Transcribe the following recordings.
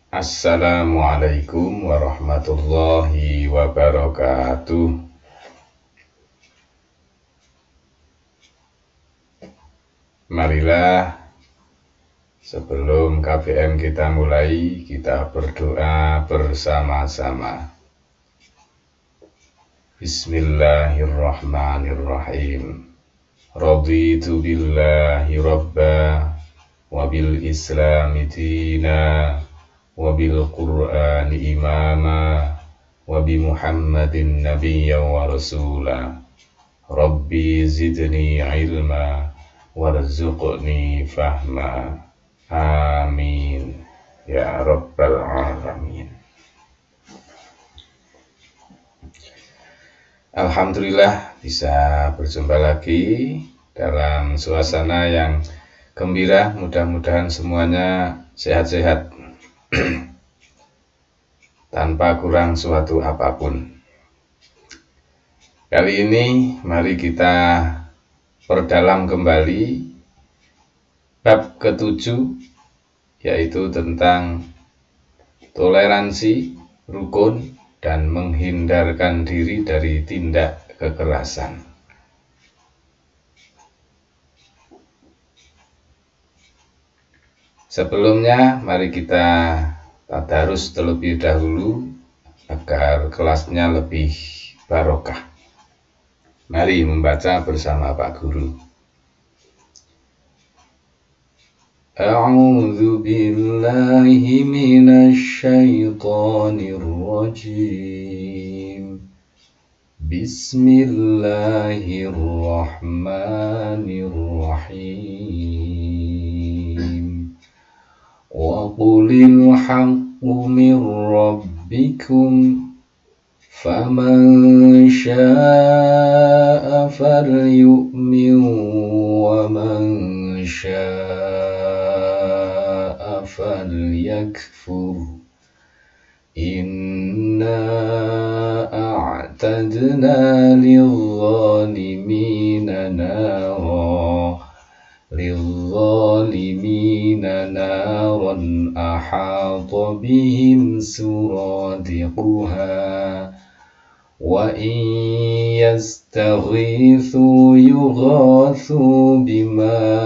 Assalamualaikum warahmatullahi wabarakatuh. Marilah sebelum KBM kita mulai, kita berdoa bersama-sama. Bismillahirrahmanirrahim. Raditu billahi rabba wa bil islami dina wa bil qur'ani imama wa bi muhammadin nabiyya wa rasula. Rabbi zidni ilma warzuqni fahma. Amin ya rabbal alamin. Alhamdulillah bisa berjumpa lagi dalam suasana yang gembira. Mudah-mudahan semuanya sehat-sehat tanpa kurang suatu apapun. Kali ini mari kita perdalam kembali bab ke-7, yaitu tentang toleransi, rukun, dan menghindarkan diri dari tindak kekerasan. Sebelumnya mari kita tadarus terlebih dahulu agar kelasnya lebih barokah. Mari membaca bersama Pak Guru. A'udzu billahi minasy syaithanir rajim. Bismillahirrahmanirrahim. Wa qulil haqqu mir rabbikum faman syaa'a falyu'min wa man syaa'a falyakfur. Inna a'tadna lil-zalimina naran ahata bihim suradiquha wa in yastaghithu yughathu bima'in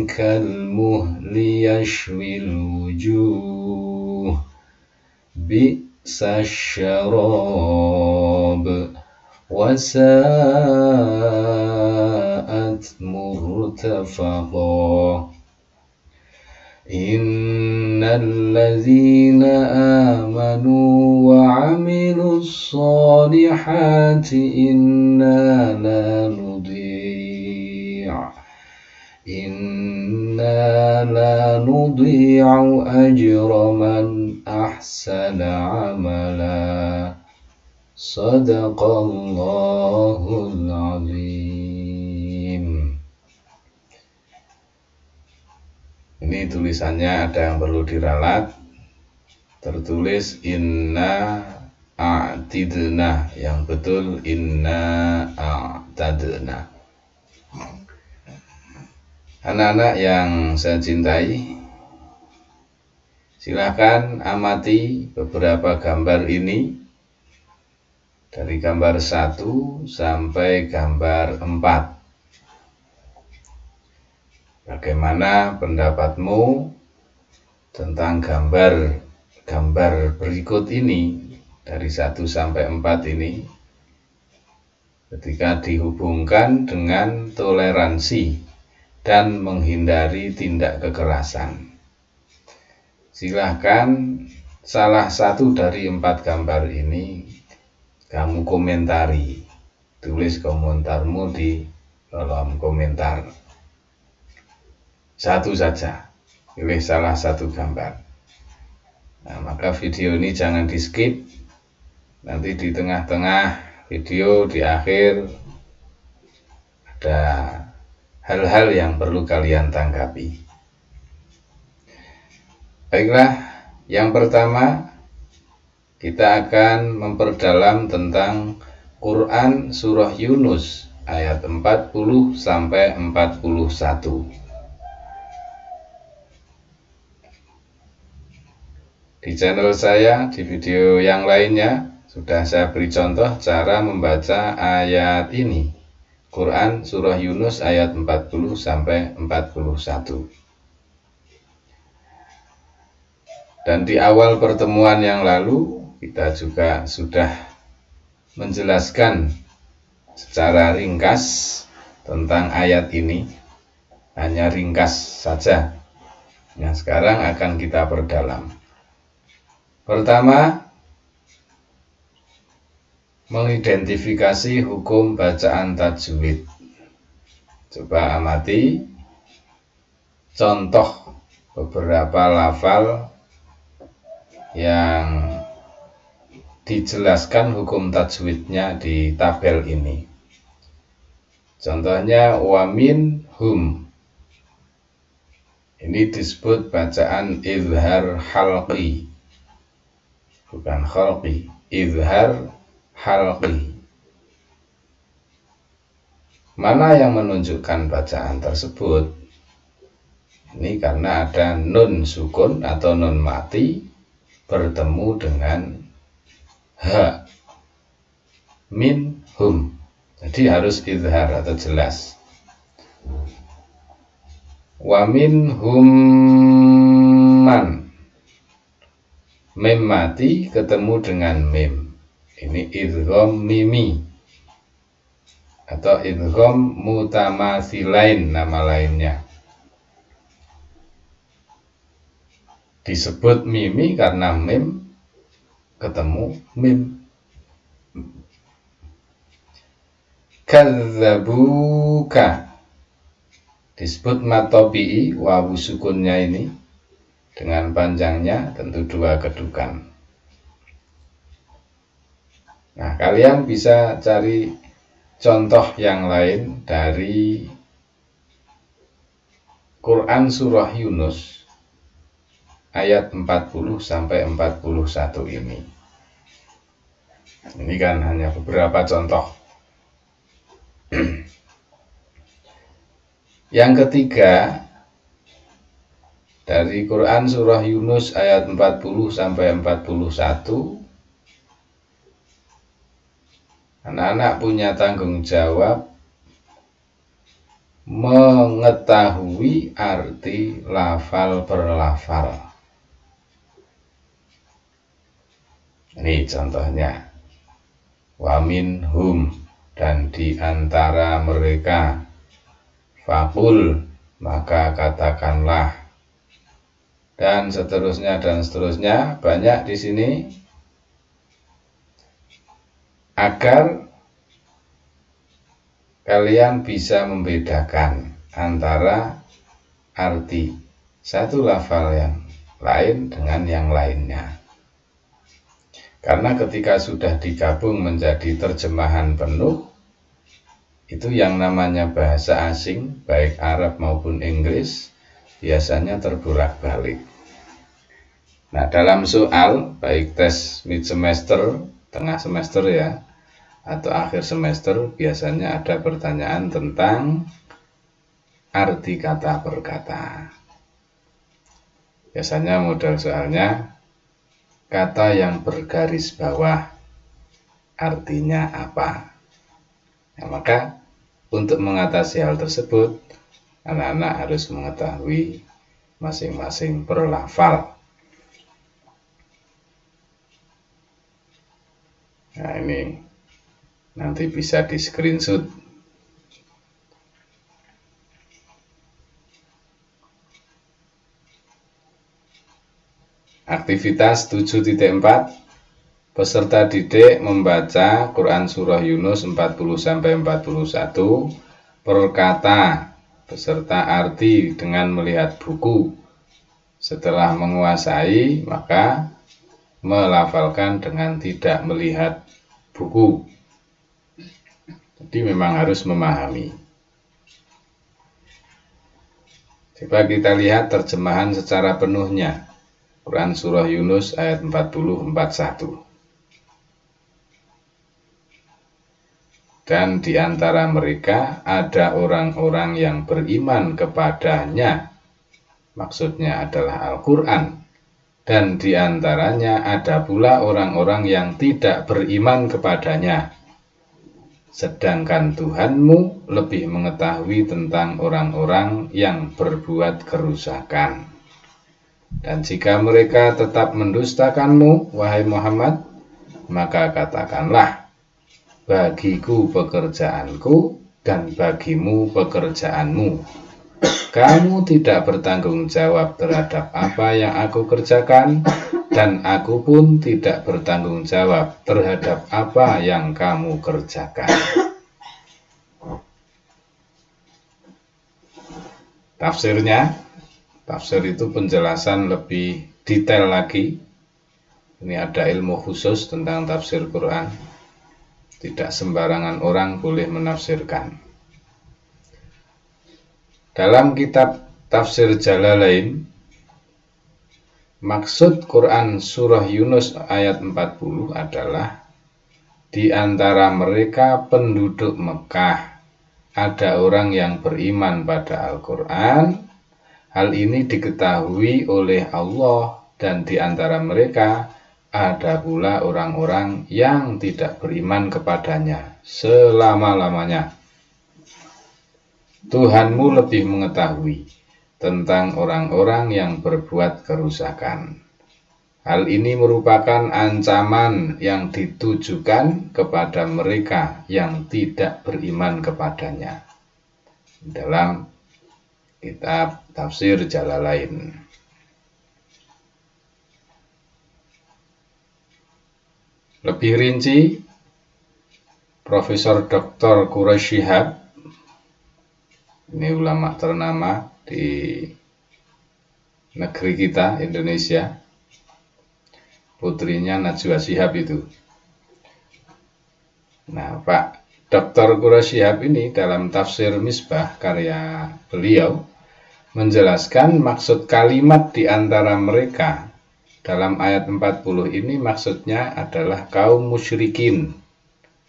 kalmuhl yashwil wujuh bi'sa syarab wa sa'at murtafaqa. Innal ladzina amanu wa 'amilus solihati inna la nudhi'u ajra man ahsana 'amala. Sadaqallahul 'azim. Ini tulisannya ada yang perlu diralat. Tertulis inna a'tidna, yang betul inna a'tadna. Anak-anak yang saya cintai, silakan amati beberapa gambar ini dari gambar 1 sampai gambar 4. Bagaimana pendapatmu tentang gambar berikut ini dari 1 sampai 4 ini ketika dihubungkan dengan toleransi dan menghindari tindak kekerasan? Silahkan salah satu dari 4 gambar ini kamu komentari. Tulis komentarmu di kolom komentar. Satu saja, pilih salah satu gambar. Nah, maka video ini jangan di skip. Nanti di tengah-tengah video, di akhir, ada hal-hal yang perlu kalian tanggapi. Baiklah, yang pertama kita akan memperdalam tentang Quran Surah Yunus ayat 40 sampai 41. Di channel saya, di video yang lainnya, sudah saya beri contoh cara membaca ayat ini. Quran Surah Yunus ayat 40 sampai 41. Dan di awal pertemuan yang lalu, kita juga sudah menjelaskan secara ringkas tentang ayat ini. Hanya ringkas saja. Yang sekarang akan kita perdalam. Pertama, mengidentifikasi hukum bacaan tajwid. Coba amati contoh beberapa lafal yang dijelaskan hukum tajwidnya di tabel ini. Contohnya wamin hum. Ini disebut bacaan izhar halqi, bukan khalqi, izhar halqi. Mana yang menunjukkan bacaan tersebut? Ini karena ada nun sukun atau nun mati bertemu dengan ha, min hum. Jadi harus izhar atau jelas. Wa min hum man. Mim mati ketemu dengan mim. Ini idgham mimi atau idgham mutamatsilain nama lainnya. Disebut mimi karena mim ketemu mim. Kadzabuka disebut matobi'i, wawu sukunnya ini dengan panjangnya tentu 2 kedukan. Nah, kalian bisa cari contoh yang lain dari Quran Surah Yunus ayat 40 sampai 41 ini. Ini kan hanya beberapa contoh. Yang ketiga, dari Quran Surah Yunus ayat 40 sampai 41, anak-anak punya tanggung jawab mengetahui arti lafal per lafal. Ini contohnya. Wa minhum, dan di antara mereka. Fakul, maka katakanlah. Dan seterusnya dan seterusnya, banyak di sini. Agar kalian bisa membedakan antara arti satu lafal yang lain dengan yang lainnya. Karena ketika sudah digabung menjadi terjemahan penuh, itu yang namanya bahasa asing, baik Arab maupun Inggris, biasanya terbolak-balik. Nah, dalam soal, baik tes mid semester, tengah semester ya, atau akhir semester, biasanya ada pertanyaan tentang arti kata per kata. Biasanya model soalnya, kata yang bergaris bawah, artinya apa? Nah, maka untuk mengatasi hal tersebut, anak-anak harus mengetahui masing-masing per lafal. Nah, ini nanti bisa di screenshot. Aktivitas 7.4, peserta didik membaca Quran Surah Yunus 40-41 per kata beserta arti dengan melihat buku. Setelah menguasai, maka melafalkan dengan tidak melihat buku. Jadi memang harus memahami. Coba kita lihat terjemahan secara penuhnya. Quran Surah Yunus ayat 40-41. Dan di antara mereka ada orang-orang yang beriman kepadanya, maksudnya adalah Al-Quran. Dan di antaranya ada pula orang-orang yang tidak beriman kepadanya. Sedangkan Tuhanmu lebih mengetahui tentang orang-orang yang berbuat kerusakan. Dan jika mereka tetap mendustakanmu, wahai Muhammad, maka katakanlah, bagiku pekerjaanku dan bagimu pekerjaanmu. Kamu tidak bertanggung jawab terhadap apa yang aku kerjakan, dan aku pun tidak bertanggung jawab terhadap apa yang kamu kerjakan. Tafsirnya, tafsir itu penjelasan lebih detail lagi. Ini ada ilmu khusus tentang tafsir Quran. Tidak sembarangan orang boleh menafsirkan. Dalam kitab Tafsir Jalalain, maksud Quran surah Yunus ayat 40 adalah di antara mereka penduduk Mekah ada orang yang beriman pada Al-Quran. Hal ini diketahui oleh Allah, dan di antara mereka ada pula orang-orang yang tidak beriman kepadanya selama-lamanya. Tuhanmu lebih mengetahui tentang orang-orang yang berbuat kerusakan. Hal ini merupakan ancaman yang ditujukan kepada mereka yang tidak beriman kepadanya. Dalam kitab Tafsir Jalalain. Lebih rinci, Profesor Dr. Quraish Shihab, ini ulama ternama di negeri kita, Indonesia, putrinya Najwa Shihab itu. Nah, Pak Dr. Quraish Shihab ini dalam tafsir Misbah karya beliau menjelaskan maksud kalimat di antara mereka dalam ayat 40 ini maksudnya adalah kaum musyrikin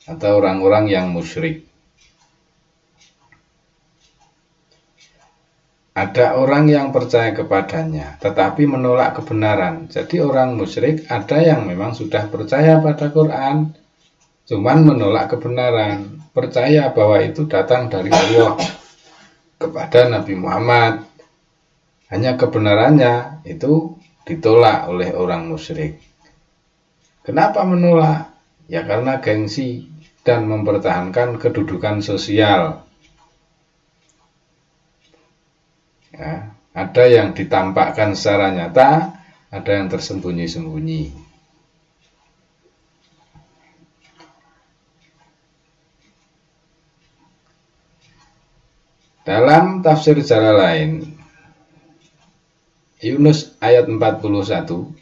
atau orang-orang yang musyrik. Ada orang yang percaya kepadanya tetapi menolak kebenaran. Jadi orang musyrik ada yang memang sudah percaya pada Quran, cuman menolak kebenaran, percaya bahwa itu datang dari Allah kepada Nabi Muhammad. Hanya kebenarannya itu ditolak oleh orang musyrik. Kenapa menolak? Ya karena gengsi dan mempertahankan kedudukan sosial. Ya, ada yang ditampakkan secara nyata, ada yang tersembunyi-sembunyi. Dalam tafsir Jalalain, Yunus ayat 41,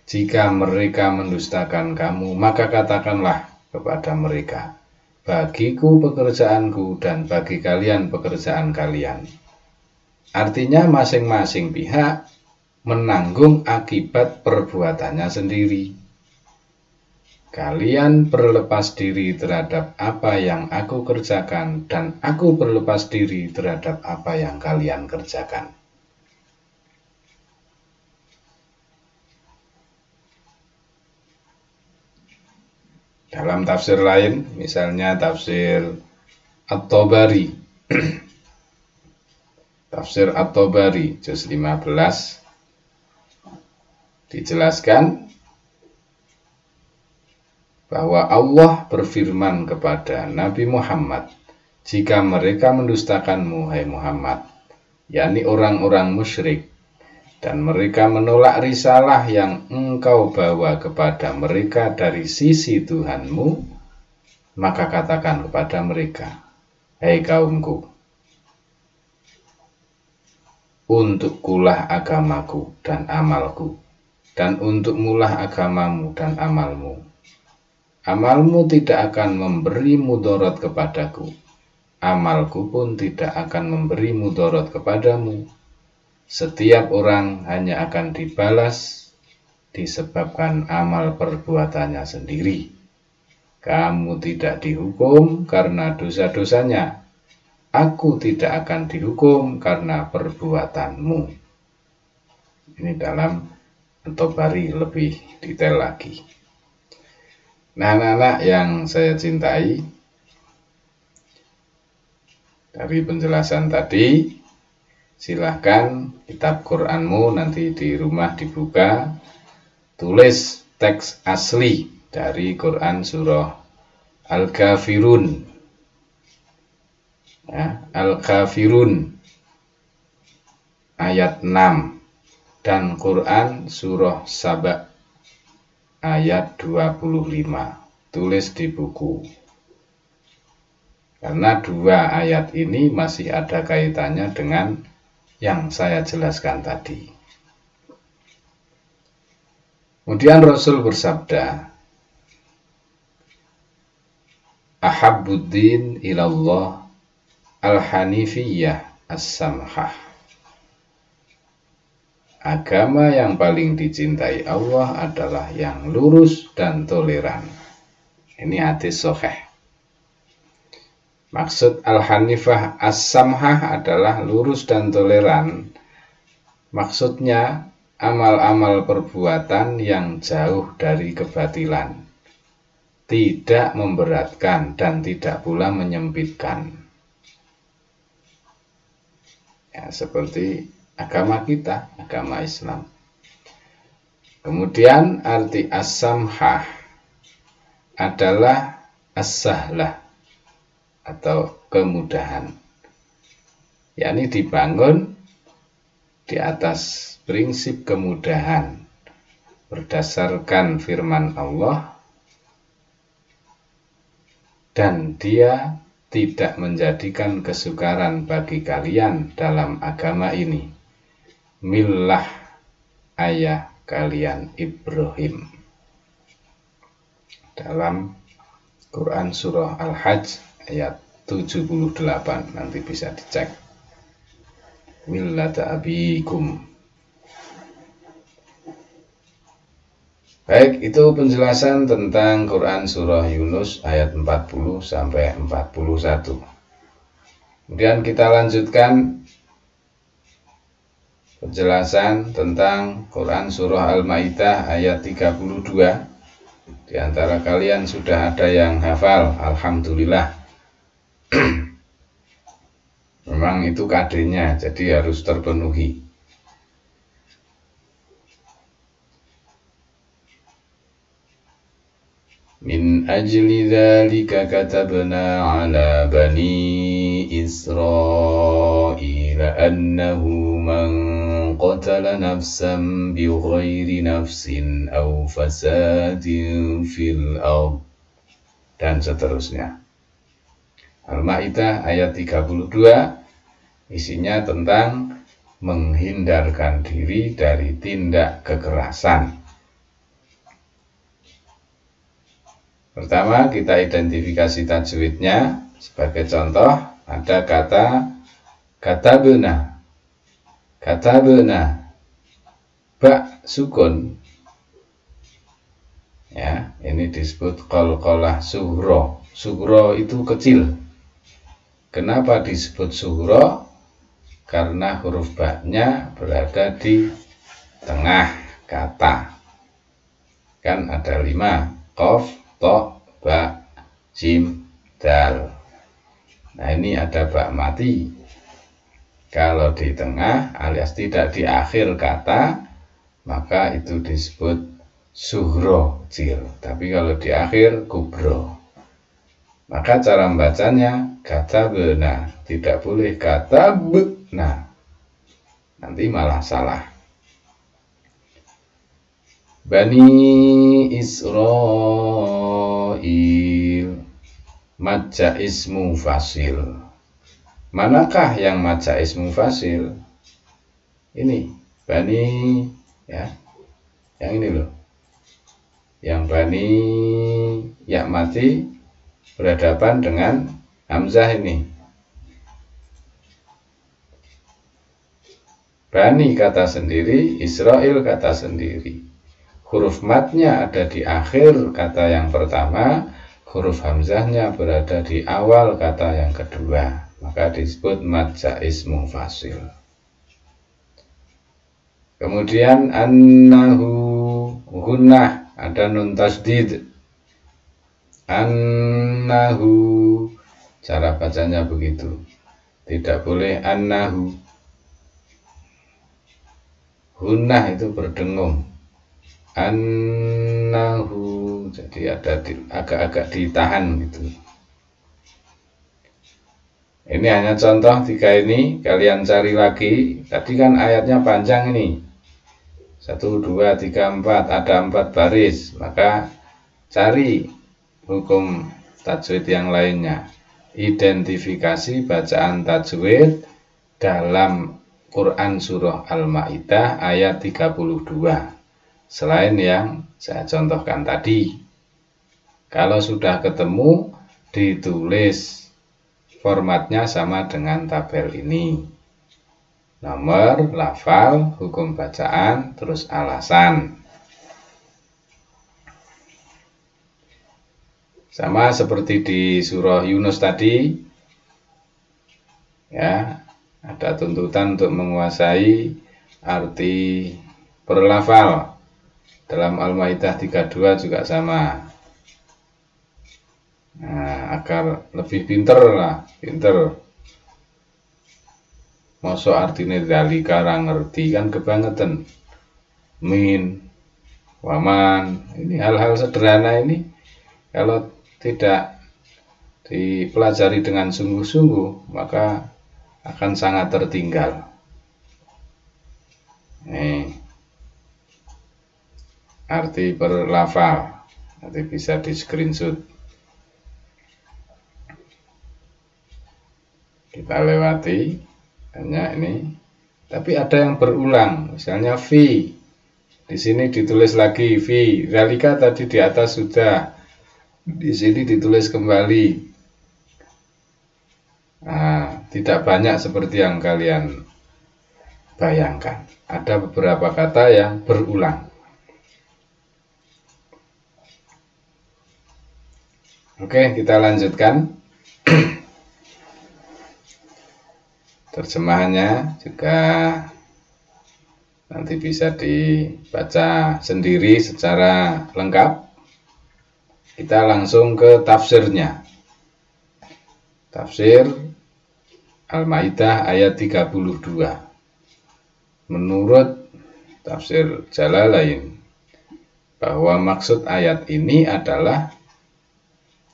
jika mereka mendustakan kamu, maka katakanlah kepada mereka, bagiku pekerjaanku dan bagi kalian pekerjaan kalian. Artinya masing-masing pihak menanggung akibat perbuatannya sendiri. Kalian berlepas diri terhadap apa yang aku kerjakan, dan aku berlepas diri terhadap apa yang kalian kerjakan. Dalam tafsir lain, misalnya tafsir At-Tabari, tafsir At-Tabari juz 15, dijelaskan bahwa Allah berfirman kepada Nabi Muhammad, jika mereka mendustakanmu, hai Muhammad, yakni orang-orang musyrik, dan mereka menolak risalah yang engkau bawa kepada mereka dari sisi Tuhanmu, maka katakan kepada mereka, hai kaumku, untukkulah agamaku dan amalku, dan untukmulah agamamu dan amalmu. Amalmu tidak akan memberi mudarat kepadaku, amalku pun tidak akan memberi mudarat kepadamu. Setiap orang hanya akan dibalas disebabkan amal perbuatannya sendiri. Kamu tidak dihukum karena dosa-dosanya. Aku tidak akan dihukum karena perbuatanmu. Ini dalam At-Tabari lebih detail lagi. Nah, anak-anak yang saya cintai, dari penjelasan tadi, silahkan kitab Quranmu nanti di rumah dibuka, tulis teks asli dari Quran surah Al-Kafirun. Ya, Al-Kafirun ayat 6 dan Quran surah Saba ayat 25. Tulis di buku. Karena dua ayat ini masih ada kaitannya dengan yang saya jelaskan tadi. Kemudian Rasul bersabda, Ahabbuddin ilallah al-hanifiyah as-samhah. Agama yang paling dicintai Allah adalah yang lurus dan toleran. Ini hadis sahih. Maksud al-hanifah as-samhah adalah lurus dan toleran. Maksudnya amal-amal perbuatan yang jauh dari kebatilan, tidak memberatkan dan tidak pula menyempitkan. Ya, seperti agama kita, agama Islam. Kemudian arti as-samhah adalah as-sahlah atau kemudahan. Yakni dibangun di atas prinsip kemudahan berdasarkan firman Allah, dan dia tidak menjadikan kesukaran bagi kalian dalam agama ini. Millah ayah kalian Ibrahim. Dalam Quran surah Al-Hajj ayat 78, nanti bisa dicek. Millata abikum. Baik, itu penjelasan tentang Quran surah Yunus ayat 40 sampai 41. Kemudian kita lanjutkan penjelasan tentang Quran surah Al-Maidah ayat 32. Di antara kalian sudah ada yang hafal, alhamdulillah. Memang itu kadenya, jadi harus terpenuhi. Min ajli dzalika katabna ala bani Israil annahu man qatala nafsan bighairi nafsin aw fasadin fil ardh, dan seterusnya. Al-Maidah ayat 32 isinya tentang menghindarkan diri dari tindak kekerasan. Pertama, kita identifikasi tajwidnya. Sebagai contoh, ada kata katabna. Katabna, ba sukun. Ya, ini disebut qalqalah sughra. Sughra itu kecil. Kenapa disebut sughra? Karena huruf ba-nya berada di tengah kata. Kan ada 5, qaf, to, ba, jim, dal. Nah, ini ada ba mati. Kalau di tengah alias tidak di akhir kata, maka itu disebut sughra, kecil. Tapi kalau di akhir, kubro. Maka cara membacanya katabna, tidak boleh katabna, nanti malah salah. Bani Israil, majja ismu fasil. Manakah yang majja ismu fasil? Ini Bani, ya, yang ini loh. Yang Bani ya mati berhadapan dengan hamzah ini. Bani kata sendiri, Israel kata sendiri. Huruf matnya ada di akhir kata yang pertama, huruf hamzahnya berada di awal kata yang kedua, maka disebut mad jaiz munfasil. Kemudian annahu, gunnah, ada nun tasdid. Annahu, cara bacanya begitu, tidak boleh annahu. Gunnah itu berdengung. Annahu, jadi ada agak-agak ditahan gitu. Ini hanya contoh 3 ini, kalian cari lagi. Tadi kan ayatnya panjang ini, 1, 2, 3, 4, ada 4 baris. Maka cari hukum tajwid yang lainnya. Identifikasi bacaan tajwid dalam Quran Surah Al-Ma'idah ayat 32. Selain yang saya contohkan tadi. Kalau sudah ketemu, ditulis formatnya sama dengan tabel ini. Nomor, lafal, hukum bacaan, terus alasan. Sama seperti di surah Yunus tadi. Ya, ada tuntutan untuk menguasai arti per lafal. Dalam Al-Ma'idah 32 juga sama. Nah, agar lebih pinter lah, pinter. Mosok artinya dalika ra ngerti kan kebangetan. Min, waman, ini hal-hal sederhana ini kalau tidak dipelajari dengan sungguh-sungguh maka akan sangat tertinggal. Nih. Arti per lafal, nanti bisa di screenshot. Kita lewati hanya ini, tapi ada yang berulang, misalnya fi, di sini ditulis lagi fi, zalika tadi di atas sudah, di sini ditulis kembali. Nah, tidak banyak seperti yang kalian bayangkan. Ada beberapa kata yang berulang. Oke, kita lanjutkan. Terjemahannya juga nanti bisa dibaca sendiri secara lengkap. Kita langsung ke tafsirnya. Tafsir Al-Ma'idah ayat 32. Menurut tafsir Jalalain, bahwa maksud ayat ini adalah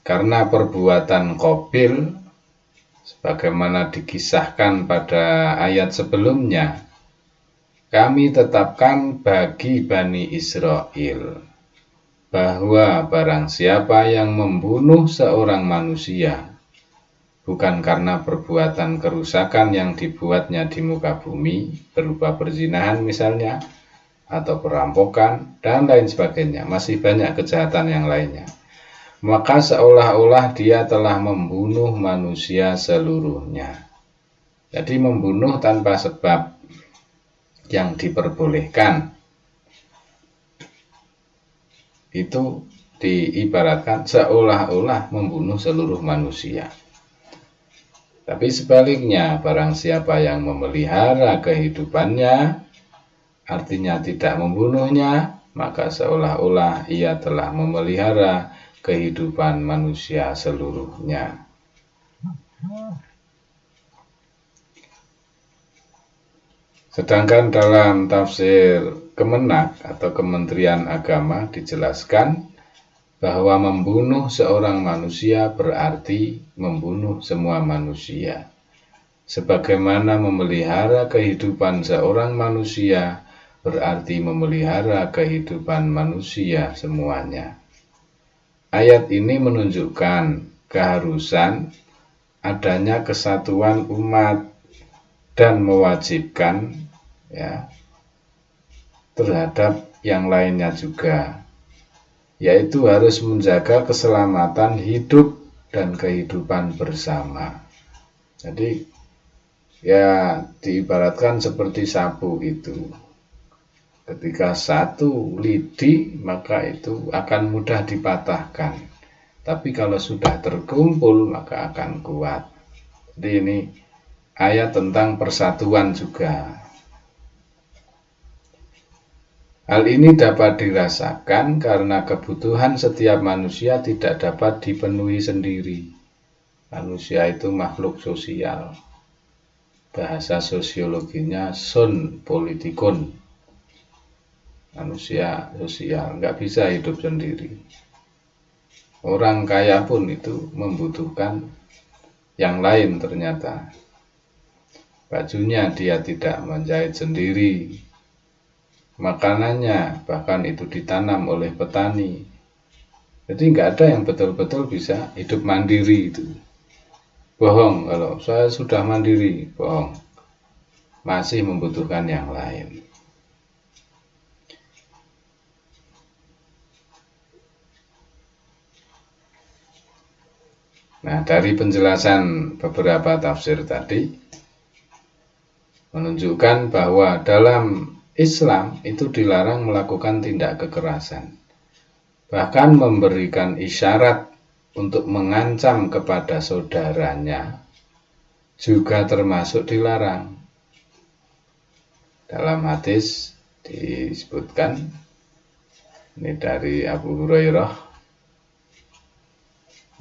karena perbuatan Qabil sebagaimana dikisahkan pada ayat sebelumnya, kami tetapkan bagi Bani Israel bahwa barang siapa yang membunuh seorang manusia bukan karena perbuatan kerusakan yang dibuatnya di muka bumi berupa perzinahan misalnya, atau perampokan dan lain sebagainya, masih banyak kejahatan yang lainnya, maka seolah-olah dia telah membunuh manusia seluruhnya. Jadi membunuh tanpa sebab yang diperbolehkan itu diibaratkan seolah-olah membunuh seluruh manusia. Tapi sebaliknya, barang siapa yang memelihara kehidupannya, artinya tidak membunuhnya, maka seolah-olah ia telah memelihara kehidupan manusia seluruhnya. Sedangkan dalam tafsir Kemenak atau Kementerian Agama dijelaskan bahwa membunuh seorang manusia berarti membunuh semua manusia. Sebagaimana memelihara kehidupan seorang manusia berarti memelihara kehidupan manusia semuanya. Ayat ini menunjukkan keharusan adanya kesatuan umat dan mewajibkan terhadap yang lainnya juga, yaitu harus menjaga keselamatan hidup dan kehidupan bersama. Jadi diibaratkan seperti sapu itu. Ketika satu lidi, maka itu akan mudah dipatahkan. Tapi kalau sudah terkumpul maka akan kuat. Jadi ini ayat tentang persatuan juga. Hal ini dapat dirasakan karena kebutuhan setiap manusia tidak dapat dipenuhi sendiri. Manusia itu makhluk sosial. Bahasa sosiologinya son politikon. Manusia sosial, nggak bisa hidup sendiri. Orang kaya pun itu membutuhkan yang lain ternyata. Bajunya dia tidak menjahit sendiri. Makanannya bahkan itu ditanam oleh petani. Jadi nggak ada yang betul-betul bisa hidup mandiri itu. Bohong kalau saya sudah mandiri, bohong. Masih membutuhkan yang lain. Nah, dari penjelasan beberapa tafsir tadi menunjukkan bahwa dalam Islam itu dilarang melakukan tindak kekerasan. Bahkan memberikan isyarat untuk mengancam kepada saudaranya juga termasuk dilarang. Dalam hadis disebutkan, ini dari Abu Hurairah,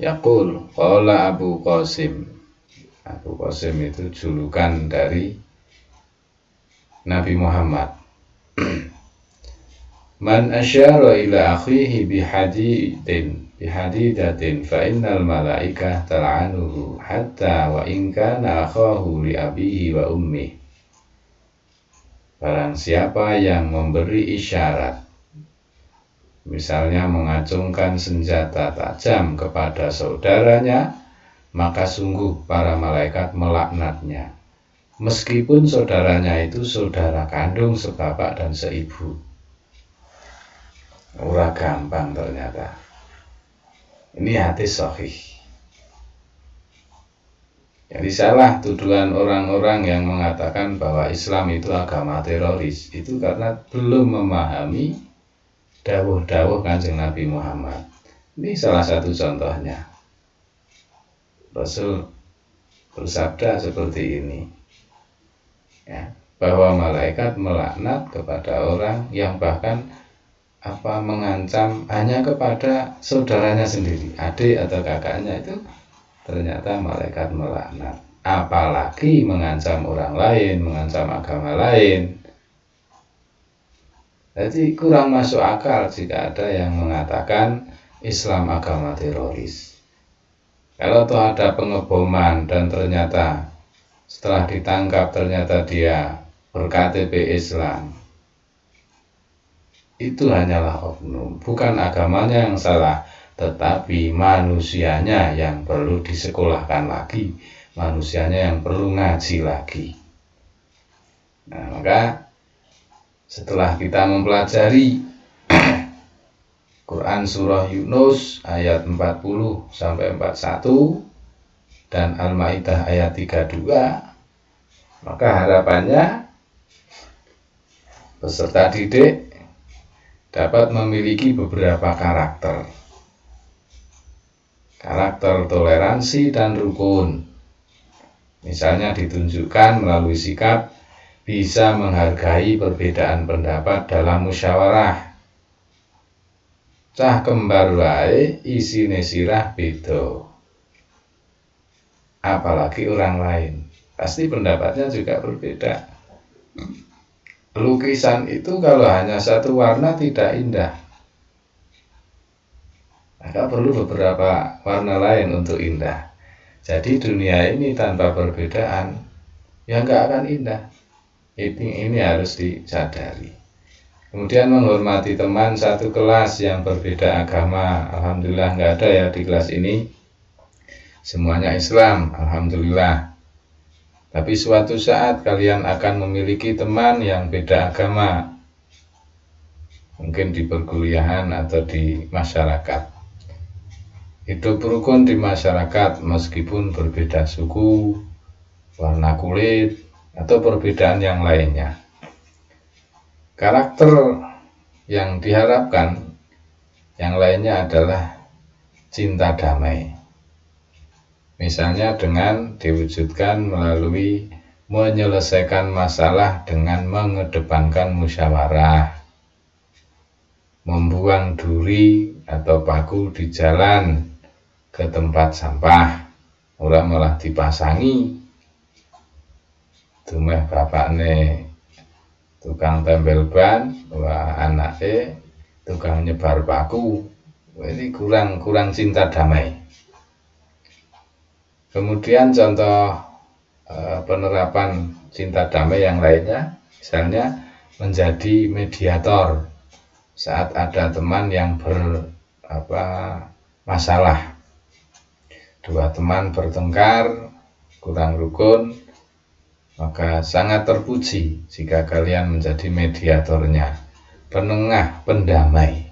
yaqul qala Abu Qasim. Abu Qasim itu julukan dari Nabi Muhammad. Man asyara ila akhihi bihadidatin fa innal malaikah tal'anuhu hatta wa in kana akhahu li abihi wa ummi. Barang siapa yang memberi isyarat, misalnya mengacungkan senjata tajam kepada saudaranya, maka sungguh para malaikat melaknatnya, meskipun saudaranya itu saudara kandung sebapak dan seibu. Ora gampang ternyata. Ini hadis sahih. Jadi salah tuduhan orang-orang yang mengatakan bahwa Islam itu agama teroris, itu karena belum memahami dawuh-dawuh Kanjeng Nabi Muhammad. Ini salah satu contohnya. Rasul bersabda seperti ini, ya, bahwa malaikat melaknat kepada orang yang bahkan mengancam hanya kepada saudaranya sendiri, adik atau kakaknya, itu ternyata malaikat melaknat. Apalagi mengancam orang lain, mengancam agama lain. Jadi kurang masuk akal jika ada yang mengatakan Islam agama teroris. Kalau toh ada pengeboman dan ternyata setelah ditangkap ternyata dia ber-KTP Islam, itu hanyalah oknum, bukan agamanya yang salah, tetapi manusianya yang perlu disekolahkan lagi, manusianya yang perlu ngaji lagi. Nah, maka setelah kita mempelajari Quran surah Yunus ayat 40 sampai 41 dan Al-Maidah ayat 32, maka harapannya peserta didik dapat memiliki beberapa karakter toleransi dan rukun. Misalnya ditunjukkan melalui sikap bisa menghargai perbedaan pendapat dalam musyawarah. Cah kembar wae isine sirah beda. Apalagi orang lain, pasti pendapatnya juga berbeda. Lukisan itu kalau hanya satu warna tidak indah, maka perlu beberapa warna lain untuk indah. Jadi dunia ini tanpa perbedaan ya nggak akan indah. Ini harus disadari. Kemudian menghormati teman satu kelas yang berbeda agama. Alhamdulillah nggak ada ya di kelas ini, semuanya Islam, alhamdulillah. Tapi suatu saat kalian akan memiliki teman yang beda agama, mungkin di perkuliahan atau di masyarakat. Hidup rukun di masyarakat meskipun berbeda suku, warna kulit, atau perbedaan yang lainnya. Karakter yang diharapkan yang lainnya adalah cinta damai. Misalnya dengan diwujudkan melalui menyelesaikan masalah dengan mengedepankan musyawarah, membuang duri atau paku di jalan ke tempat sampah, ora malah dipasangi. Dumeh bapakne tukang tempel ban, wah anake tukang nyebar paku. Ini kurang cinta damai. Kemudian contoh penerapan cinta damai yang lainnya, misalnya menjadi mediator saat ada teman yang masalah. Dua teman bertengkar, kurang rukun, maka sangat terpuji jika kalian menjadi mediatornya, penengah, pendamai.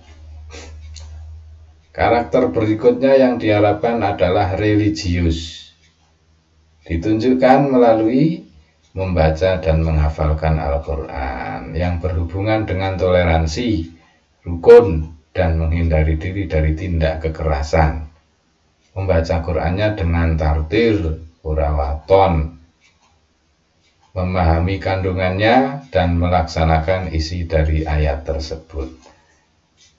Karakter berikutnya yang diharapkan adalah religius. Ditunjukkan melalui membaca dan menghafalkan Al-Quran yang berhubungan dengan toleransi, rukun, dan menghindari diri dari tindak kekerasan. Membaca Qurannya dengan tartil, urawaton, memahami kandungannya dan melaksanakan isi dari ayat tersebut.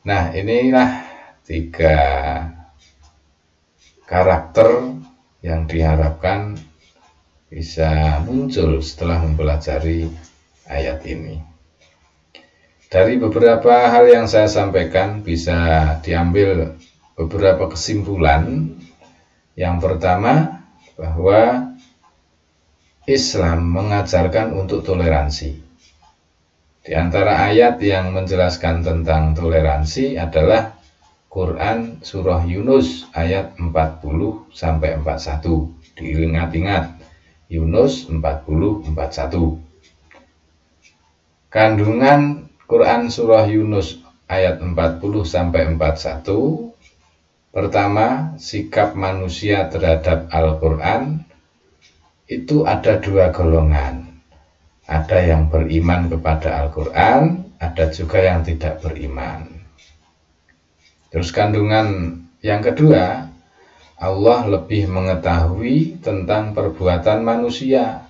Nah, inilah 3 karakter yang diharapkan bisa muncul setelah mempelajari ayat ini. Dari beberapa hal yang saya sampaikan bisa diambil beberapa kesimpulan. Yang pertama, bahwa Islam mengajarkan untuk toleransi. Di antara ayat yang menjelaskan tentang toleransi adalah Quran surah Yunus ayat 40-41. Diingat-ingat, Yunus 40-41. Kandungan Quran surah Yunus ayat 40-41. Pertama, sikap manusia terhadap Al-Quran itu ada 2 golongan. Ada yang beriman kepada Al-Quran, ada juga yang tidak beriman. Terus kandungan yang kedua, Allah lebih mengetahui tentang perbuatan manusia.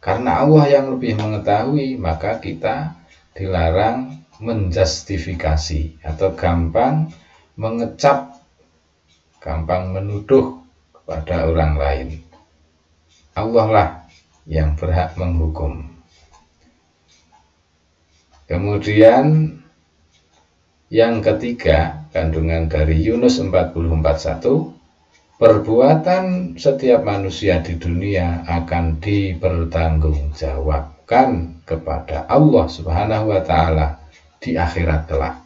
Karena Allah yang lebih mengetahui, maka kita dilarang menjustifikasi atau gampang mengecap, gampang menuduh kepada orang lain. Allah lah yang berhak menghukum. Kemudian yang ketiga, kandungan dari Yunus 40-41, perbuatan setiap manusia di dunia akan dipertanggungjawabkan kepada Allah Subhanahu wa Ta'ala di akhirat kelak.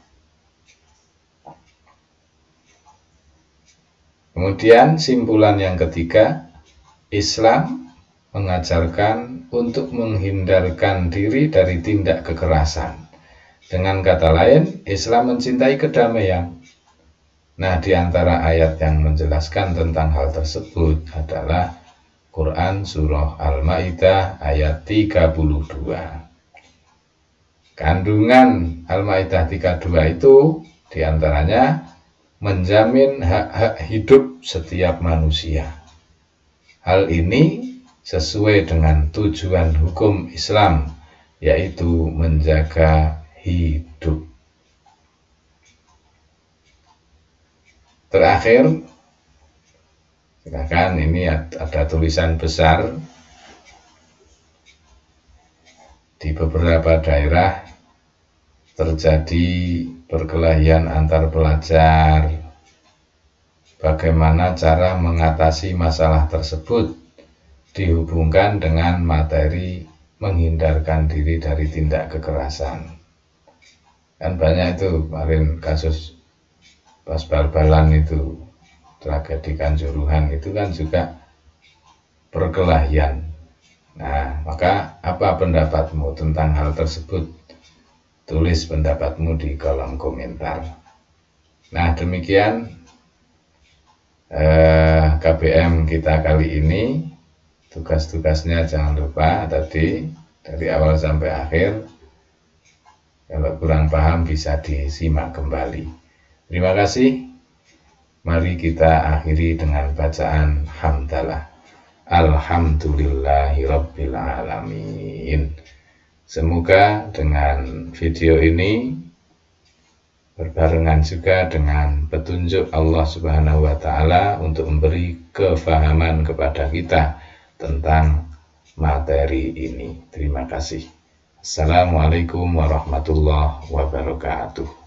Kemudian simpulan yang ketiga, Islam mengajarkan untuk menghindarkan diri dari tindak kekerasan. Dengan kata lain, Islam mencintai kedamaian. Nah, di antara ayat yang menjelaskan tentang hal tersebut adalah Quran surah Al-Maidah ayat 32. Kandungan Al-Maidah 32 itu diantaranya menjamin hak-hak hidup setiap manusia. Hal ini sesuai dengan tujuan hukum Islam, yaitu menjaga hidup. Terakhir, silakan, ini ada tulisan besar di beberapa daerah terjadi perkelahian antar pelajar. Bagaimana cara mengatasi masalah tersebut dihubungkan dengan materi menghindarkan diri dari tindak kekerasan. Kan banyak itu kemarin kasus pas bal-balan itu, tragedi Kanjuruhan itu kan juga perkelahian. Nah, maka apa pendapatmu tentang hal tersebut? Tulis pendapatmu di kolom komentar. Nah, demikian KBM kita kali ini. Tugas-tugasnya jangan lupa tadi dari awal sampai akhir. Kalau kurang paham bisa disimak kembali. Terima kasih. Mari kita akhiri dengan bacaan hamdalah. Alhamdulillahirabbil alamin. Semoga dengan video ini berbarengan juga dengan petunjuk Allah Subhanahu wa Ta'ala untuk memberi kefahaman kepada kita tentang materi ini. Terima kasih. Assalamualaikum warahmatullahi wabarakatuh.